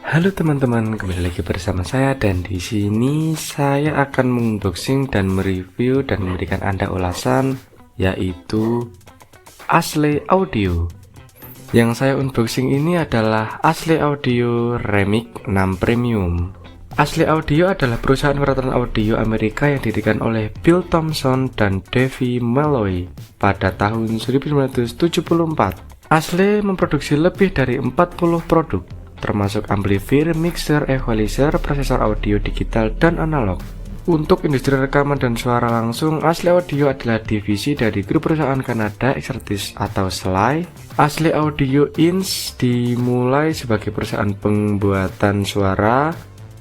Halo teman-teman, kembali lagi bersama saya dan di sini saya akan mengunboxing dan mereview dan memberikan Anda ulasan yaitu Ashley Audio. Yang saya unboxing ini adalah Ashley Audio Remix 6 Premium. Ashley Audio adalah perusahaan peralatan audio Amerika yang didirikan oleh Bill Thompson dan Davey Malloy pada tahun 1974. Ashley memproduksi lebih dari 40 produk, termasuk amplifier, mixer, equalizer, prosesor audio digital, dan analog. Untuk industri rekaman dan suara langsung, Ashley Audio adalah divisi dari grup perusahaan Kanada Exertis atau SLY. Ashley Audio Inc. dimulai sebagai perusahaan pembuatan suara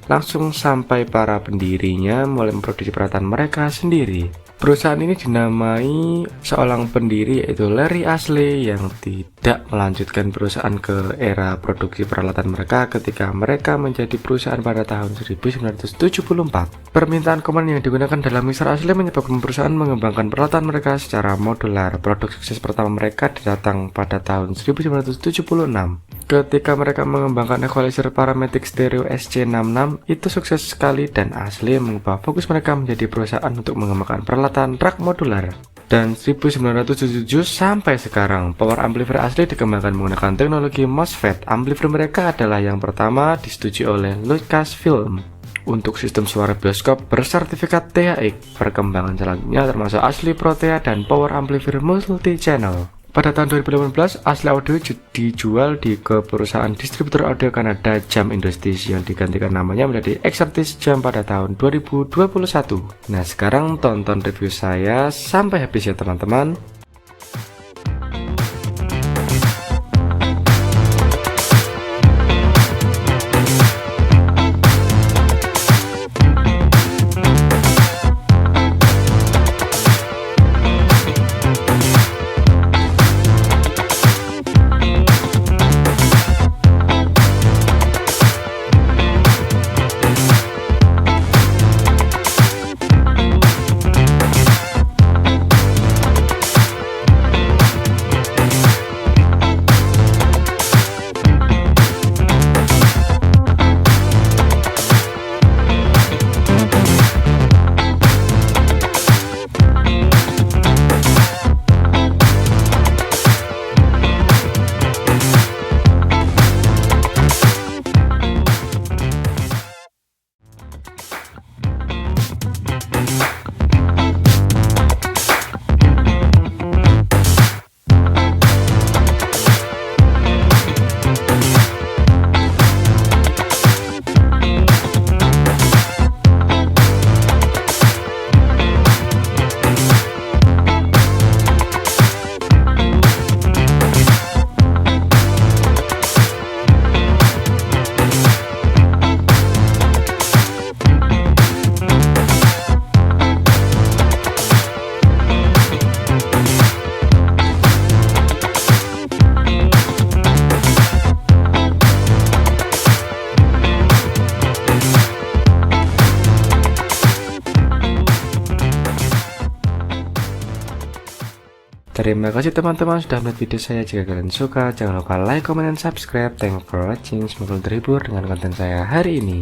langsung sampai para pendirinya mulai memproduksi peralatan mereka sendiri. Perusahaan ini dinamai seorang pendiri yaitu Larry Ashley yang tidak melanjutkan perusahaan ke era produksi peralatan mereka ketika mereka menjadi perusahaan pada tahun 1974. Permintaan komponen yang digunakan dalam mixer Ashley menyebabkan perusahaan mengembangkan peralatan mereka secara modular. Produk sukses pertama mereka datang pada tahun 1976. Ketika mereka mengembangkan equalizer parametric stereo SC66 itu sukses sekali dan Ashley mengubah fokus mereka menjadi perusahaan untuk mengembangkan peralatan rak modular. Dan 1977 sampai sekarang, power amplifier Ashley dikembangkan menggunakan teknologi MOSFET. Amplifier mereka adalah yang pertama disetujui oleh Lucasfilm untuk sistem suara bioskop bersertifikat THX. Perkembangan selanjutnya termasuk Ashley Protea dan power amplifier multi-channel. Pada tahun 2018, Ashley Audio dijual ke perusahaan distributor audio Kanada Jam Industries yang digantikan namanya menjadi Exertis Jam pada tahun 2021. Nah, sekarang tonton review saya sampai habis ya teman-teman. Terima kasih teman-teman sudah melihat video saya. Jika kalian suka, jangan lupa like, comment, dan subscribe. Thanks for watching. Semoga terhibur dengan konten saya hari ini.